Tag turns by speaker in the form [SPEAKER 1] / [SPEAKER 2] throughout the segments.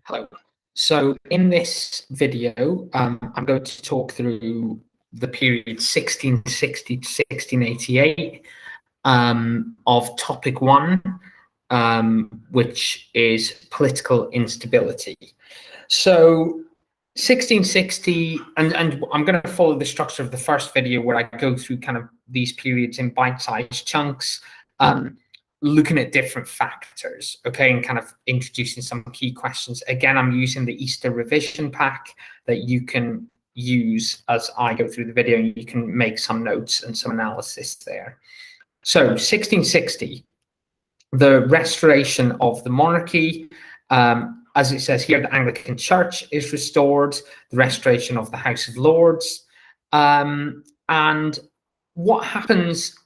[SPEAKER 1] Hello. So in this video, I'm going to talk through the period 1660 to 1688 of topic 1, which is political instability. So 1660, and I'm going to follow the structure of the first video where I go through kind of these periods in bite-sized chunks, looking at different factors, okay, and kind of introducing some key questions. Again, I'm using the Easter revision pack that you can use as I go through the video, and you can make some notes and some analysis there. So 1660, the restoration of the monarchy, as it says here, the Anglican Church is restored, the restoration of the House of Lords. And what happens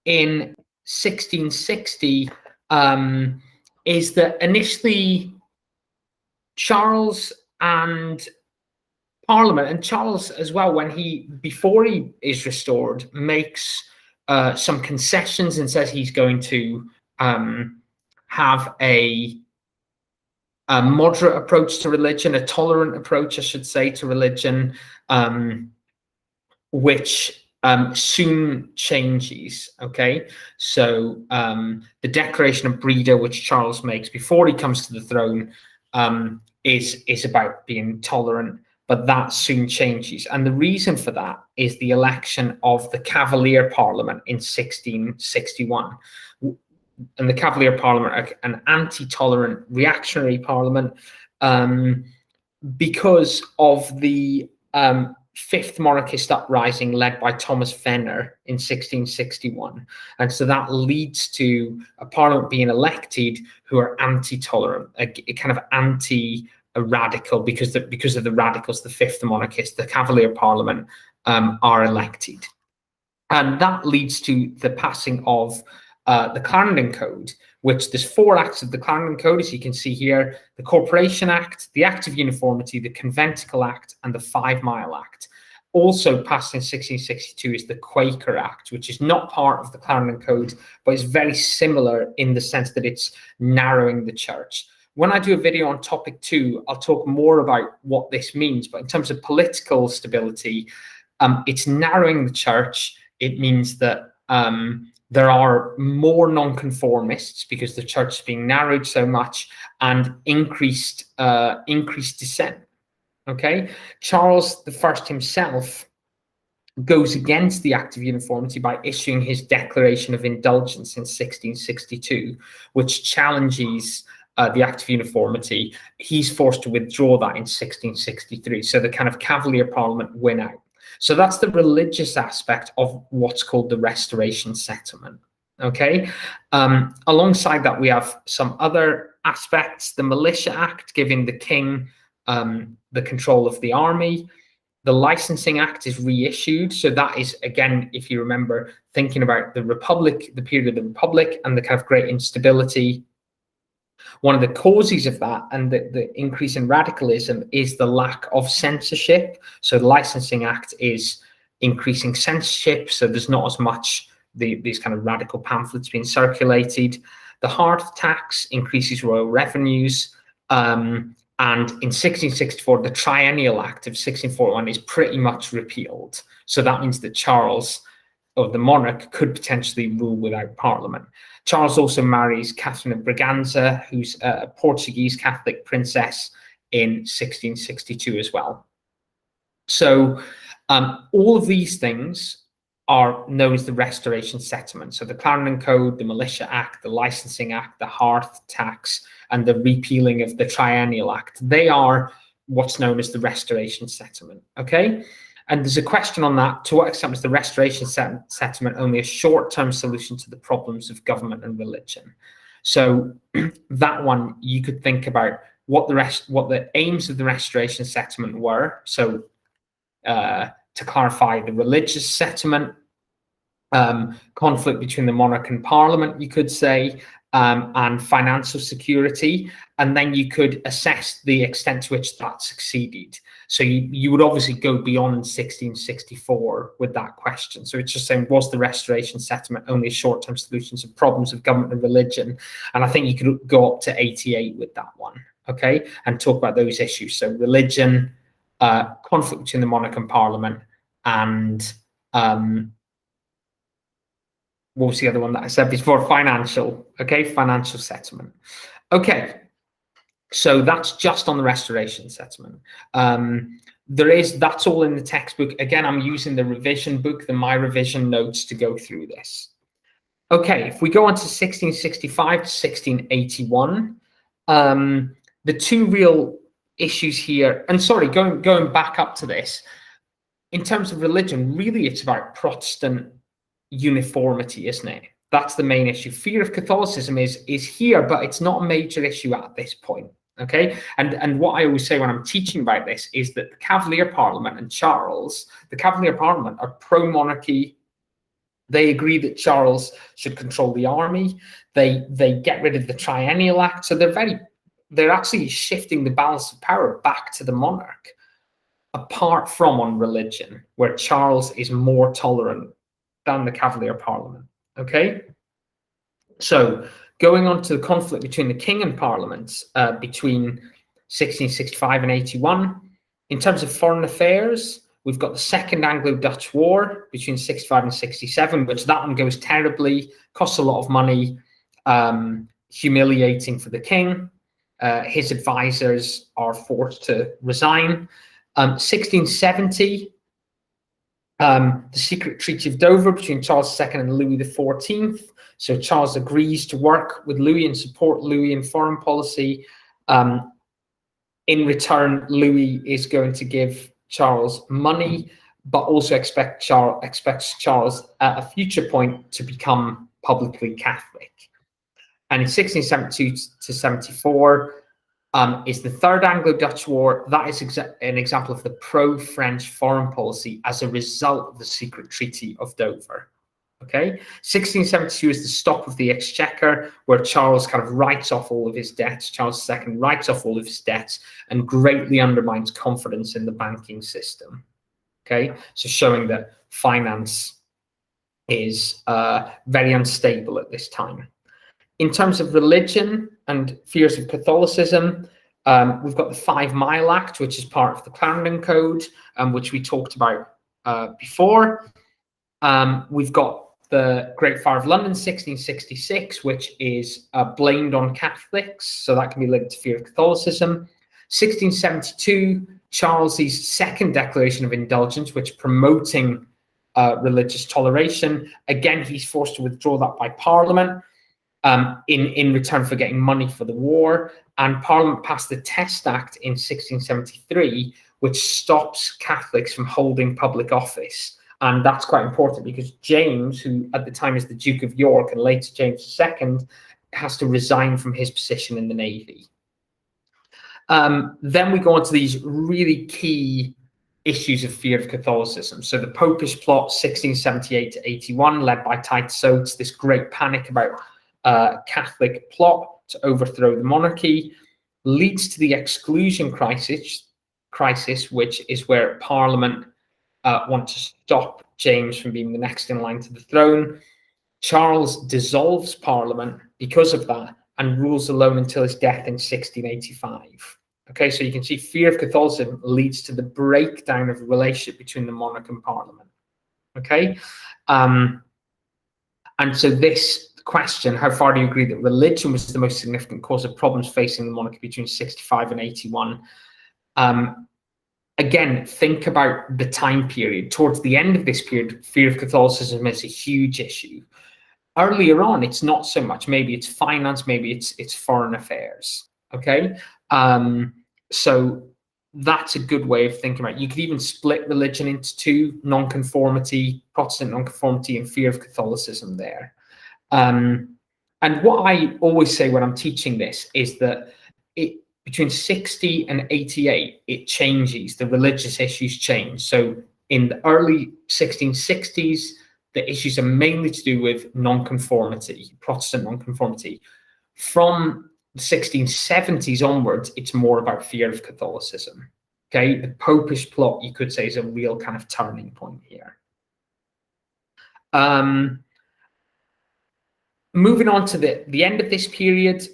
[SPEAKER 1] in 1660 is that initially Charles and Parliament, and Charles as well, before he is restored, makes some concessions and says he's going to have a moderate approach to religion, a tolerant approach, I should say, to religion, which soon changes. Okay, so the Declaration of Breda, which Charles makes before he comes to the throne, is about being tolerant, but that soon changes. And the reason for that is the election of the Cavalier Parliament in 1661. And the Cavalier Parliament are an anti-tolerant reactionary parliament because of the fifth monarchist uprising led by Thomas Venner in 1661. And so that leads to a parliament being elected who are anti-tolerant, a kind of anti-radical, because of the radicals, the fifth monarchists, the Cavalier Parliament are elected. And that leads to the passing of the Clarendon Code, which there's 4 acts of the Clarendon Code, as you can see here: the Corporation Act, the Act of Uniformity, the Conventicle Act, and the 5 Mile Act. Also passed in 1662 is the Quaker Act, which is not part of the Clarendon Code, but is very similar in the sense that it's narrowing the church. When I do a video on topic 2, I'll talk more about what this means, but in terms of political stability, it's narrowing the church. It means that there are more nonconformists because the church is being narrowed so much, and increased dissent. Okay, Charles I himself goes against the Act of Uniformity by issuing his Declaration of Indulgence in 1662, which challenges the Act of Uniformity. He's forced to withdraw that in 1663. So the kind of Cavalier Parliament win out. So that's the religious aspect of what's called the Restoration Settlement. Okay, alongside that, we have some other aspects: the Militia Act, giving the king the control of the army. The Licensing Act is reissued. So that is, again, if you remember, thinking about the Republic, the period of the Republic, and the kind of great instability. One of the causes of that and the increase in radicalism is the lack of censorship. So the Licensing Act is increasing censorship, so there's not as much these kind of radical pamphlets being circulated. The hearth tax increases royal revenues. And in 1664, the Triennial Act of 1641 is pretty much repealed. So that means that Charles, or the monarch, could potentially rule without parliament. Charles also marries Catherine of Braganza, who's a Portuguese Catholic princess, in 1662 as well. So all of these things are known as the Restoration Settlement. So the Clarendon Code, the Militia Act, the Licensing Act, the hearth tax, and the repealing of the Triennial Act, they are what's known as the Restoration Settlement. Okay. And there's a question on that: to what extent was the Restoration Settlement only a short-term solution to the problems of government and religion? So that one, you could think about what the aims of the Restoration Settlement were. So to clarify, the religious settlement, conflict between the monarch and parliament, you could say, and financial security. And then you could assess the extent to which that succeeded. So you would obviously go beyond 1664 with that question. So it's just saying, was the Restoration Settlement only a short-term solution to problems of government and religion? And I think you could go up to 88 with that one. okay, and talk about those issues. So religion, conflict between the monarch and parliament, and what was the other one that I said before? Financial, okay, financial settlement. Okay, so that's just on the restoration settlement. That's all in the textbook. Again, I'm using the revision book, the My Revision notes, to go through this. Okay, if we go on to 1665 to 1681, the two real issues here, and sorry, going back up to this, in terms of religion, really it's about Protestant uniformity, isn't it? That's the main issue. Fear of Catholicism is here, but it's not a major issue at this point. Okay, and what I always say when I'm teaching about this is that the Cavalier Parliament and Charles, the Cavalier Parliament, are pro-monarchy. They agree that Charles should control the army. They get rid of the Triennial Act, so they're actually shifting the balance of power back to the monarch, apart from on religion, where Charles is more tolerant than the Cavalier Parliament. Okay, so going on to the conflict between the king and parliaments between 1665 and 81. In terms of foreign affairs, we've got the Second Anglo-Dutch War between 65 and 67, which that one goes terribly, costs a lot of money, humiliating for the king. His advisors are forced to resign. 1670, the secret Treaty of Dover between Charles II and Louis XIV. So Charles agrees to work with Louis and support Louis in foreign policy. In return, Louis is going to give Charles money, but also expects Charles at a future point to become publicly Catholic. And in 1672 to 74 is the Third Anglo-Dutch War. That is an example of the pro-French foreign policy as a result of the secret Treaty of Dover. Okay, 1672 is the stop of the Exchequer, where Charles kind of writes off all of his debts. Charles II writes off all of his debts and greatly undermines confidence in the banking system. Okay, so showing that finance is very unstable at this time. In terms of religion and fears of Catholicism, we've got the 5 Mile Act, which is part of the Clarendon Code, which we talked about before. We've got the Great Fire of London, 1666, which is blamed on Catholics, so that can be linked to fear of Catholicism. 1672, Charles's second declaration of indulgence, which promoting religious toleration. Again, he's forced to withdraw that by Parliament in return for getting money for the war. And Parliament passed the Test Act in 1673, which stops Catholics from holding public office. And that's quite important because James, who at the time is the Duke of York and later James II, has to resign from his position in the Navy. Then we go on to these really key issues of fear of Catholicism. So the Popish Plot, 1678 to 81, led by Titus Oates, this great panic about Catholic plot to overthrow the monarchy, leads to the Exclusion crisis, which is where Parliament want to stop James from being the next in line to the throne. Charles dissolves Parliament because of that and rules alone until his death in 1685. Okay, so you can see fear of Catholicism leads to the breakdown of the relationship between the monarch and Parliament. Okay, and so this question, how far do you agree that religion was the most significant cause of problems facing the monarchy between 65 and 81? Again, think about the time period. Towards the end of this period, fear of Catholicism is a huge issue. Earlier on, it's not so much. Maybe it's finance, maybe it's foreign affairs. Okay, so that's a good way of thinking about it. You could even split religion into two: nonconformity, Protestant nonconformity, and fear of Catholicism there. And what I always say when I'm teaching this is that between 60 and 88, it changes. The religious issues change. So in the early 1660s, the issues are mainly to do with nonconformity, Protestant nonconformity. From the 1670s onwards, it's more about fear of Catholicism. Okay, the Popish Plot, you could say, is a real kind of turning point here. Moving on to the end of this period,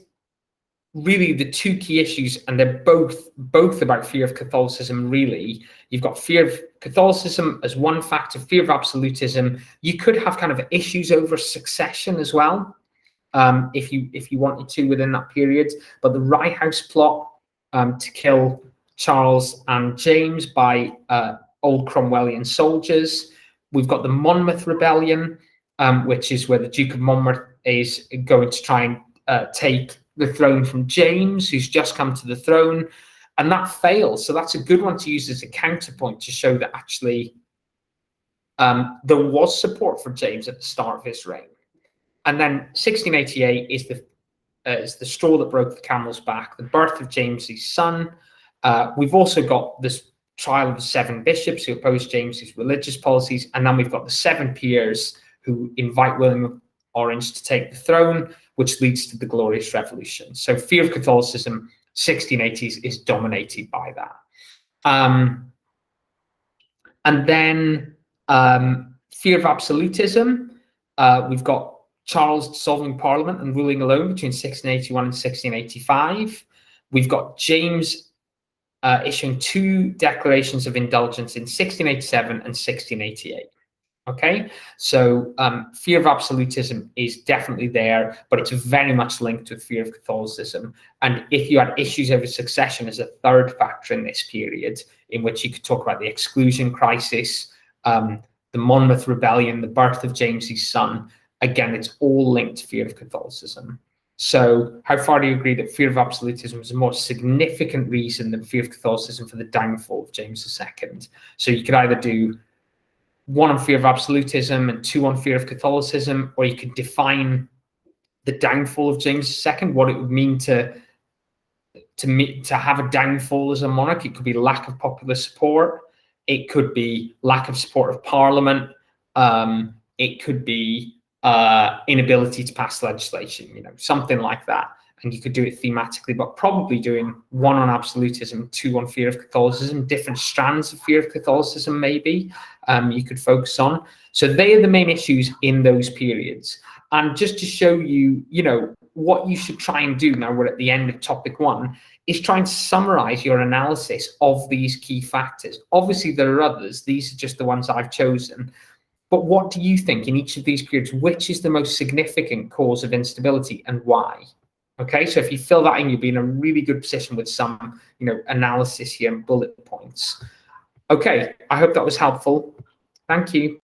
[SPEAKER 1] really the two key issues, and they're both about fear of Catholicism, really. You've got fear of Catholicism as one factor, fear of absolutism. You could have kind of issues over succession as well, if you wanted to within that period. But the Rye House plot to kill Charles and James by old Cromwellian soldiers. We've got the Monmouth Rebellion, which is where the Duke of Monmouth is going to try and take the throne from James, who's just come to the throne, and that fails. So that's a good one to use as a counterpoint to show that actually there was support for James at the start of his reign. And then 1688 is the straw that broke the camel's back, the birth of James's son. We've also got this trial of the 7 bishops who opposed James's religious policies, and then we've got the 7 peers who invite William of Orange to take the throne, which leads to the Glorious Revolution. So fear of Catholicism, 1680s, is dominated by that. And then fear of absolutism, we've got Charles dissolving Parliament and ruling alone between 1681 and 1685. We've got James issuing 2 declarations of indulgence in 1687 and 1688. Okay, so fear of absolutism is definitely there, but it's very much linked with fear of Catholicism. And if you had issues over succession as a third factor in this period, in which you could talk about the exclusion crisis, the Monmouth Rebellion, the birth of James's son, again, it's all linked to fear of Catholicism. So how far do you agree that fear of absolutism is a more significant reason than fear of Catholicism for the downfall of James II? So you could either do 1 on fear of absolutism and 2 on fear of Catholicism, or you could define the downfall of James II, what it would mean to have a downfall as a monarch. It could be lack of popular support. It could be lack of support of Parliament. It could be inability to pass legislation, something like that. And you could do it thematically, but probably doing 1 on absolutism, 2 on fear of Catholicism, different strands of fear of Catholicism, maybe you could focus on. So they are the main issues in those periods. And just to show you, what you should try and do, now we're at the end of topic 1, is try and summarize your analysis of these key factors. Obviously, there are others. These are just the ones I've chosen. But what do you think in each of these periods, which is the most significant cause of instability and why? Okay, so if you fill that in, you'll be in a really good position with some, analysis here and bullet points. Okay, I hope that was helpful. Thank you.